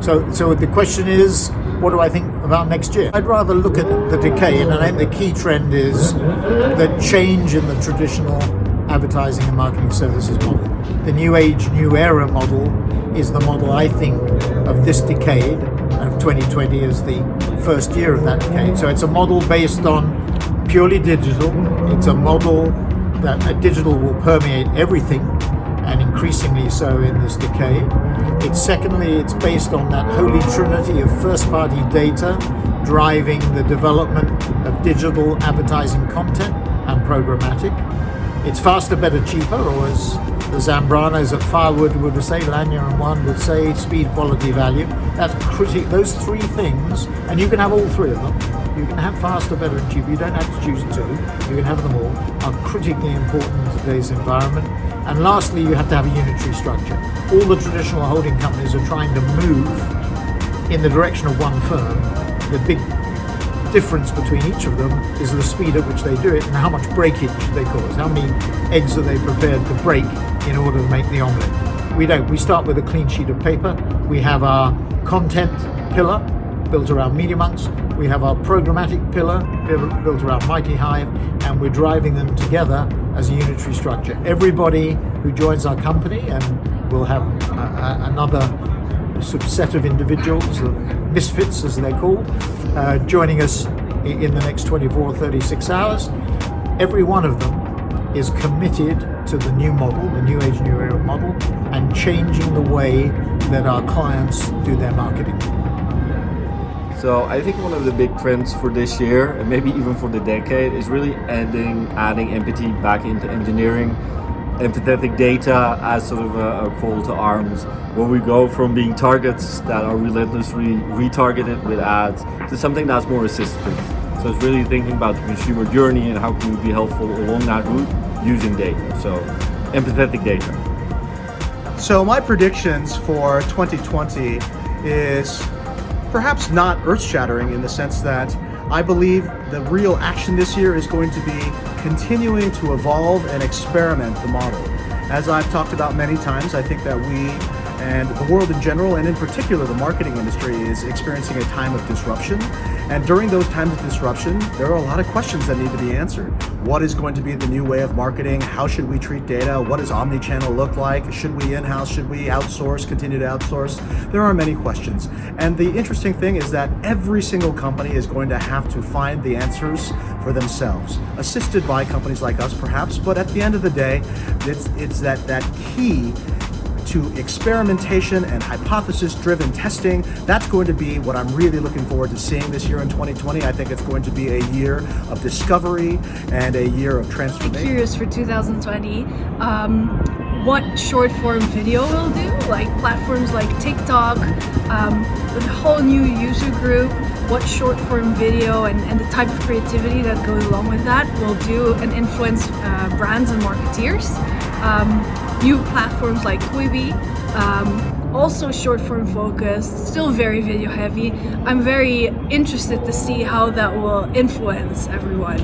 So the question is, what do I think about next year? I'd rather look at the decay, and I think the key trend is the change in the traditional advertising and marketing services model. The new age, new era model is the model, I think, of this decade, of 2020 as the first year of that decade. So it's a model based on purely digital. It's a model that digital will permeate everything, and increasingly so in this decade. It's based on that holy trinity of first-party data driving the development of digital advertising content and programmatic. It's faster, better, cheaper, or as the Zambranos at Firewood would say, Lanier and One would say, speed, quality, value. That's critical. Those three things, and you can have all three of them. You can have faster, better, and cheaper. You don't have to choose two. You can have them all. Are critically important in today's environment. And lastly, you have to have a unitary structure. All the traditional holding companies are trying to move in the direction of one firm. The big difference between each of them is the speed at which they do it and how much breakage they cause. How many eggs are they prepared to break in order to make the omelette? We don't. We start with a clean sheet of paper. We have our content pillar built around MediaMonks. We have our programmatic pillar built around Mighty Hive, and we're driving them together as a unitary structure. Everybody who joins our company, and we'll have another sort of set of individuals, misfits as they're called, joining us in the next 24 or 36 hours. Every one of them is committed to the new model, the new age, new era model, and changing the way that our clients do their marketing. So I think one of the big trends for this year, and maybe even for the decade, is really adding empathy back into engineering. Empathetic data as sort of a call to arms, where we go from being targets that are relentlessly retargeted with ads to something that's more assistive. So it's really thinking about the consumer journey and how can we be helpful along that route using data. So empathetic data. So my predictions for 2020 is perhaps not earth-shattering in the sense that I believe the real action this year is going to be continuing to evolve and experiment the model. As I've talked about many times, I think that we and the world in general, and in particular the marketing industry, is experiencing a time of disruption. And during those times of disruption, there are a lot of questions that need to be answered. What is going to be the new way of marketing? How should we treat data? What does omni-channel look like? Should we in-house? Should we outsource, continue to outsource? There are many questions. And the interesting thing is that every single company is going to have to find the answers for themselves, assisted by companies like us perhaps, but at the end of the day, it's that key to experimentation and hypothesis-driven testing. That's going to be what I'm really looking forward to seeing this year in 2020. I think it's going to be a year of discovery and a year of transformation. I'm curious for 2020, what short-form video will do, like platforms like TikTok, with a whole new user group, what short-form video and the type of creativity that goes along with that will do and influence brands and marketeers. New platforms like Quibi, also short-form focused, still very video heavy. I'm very interested to see how that will influence everyone.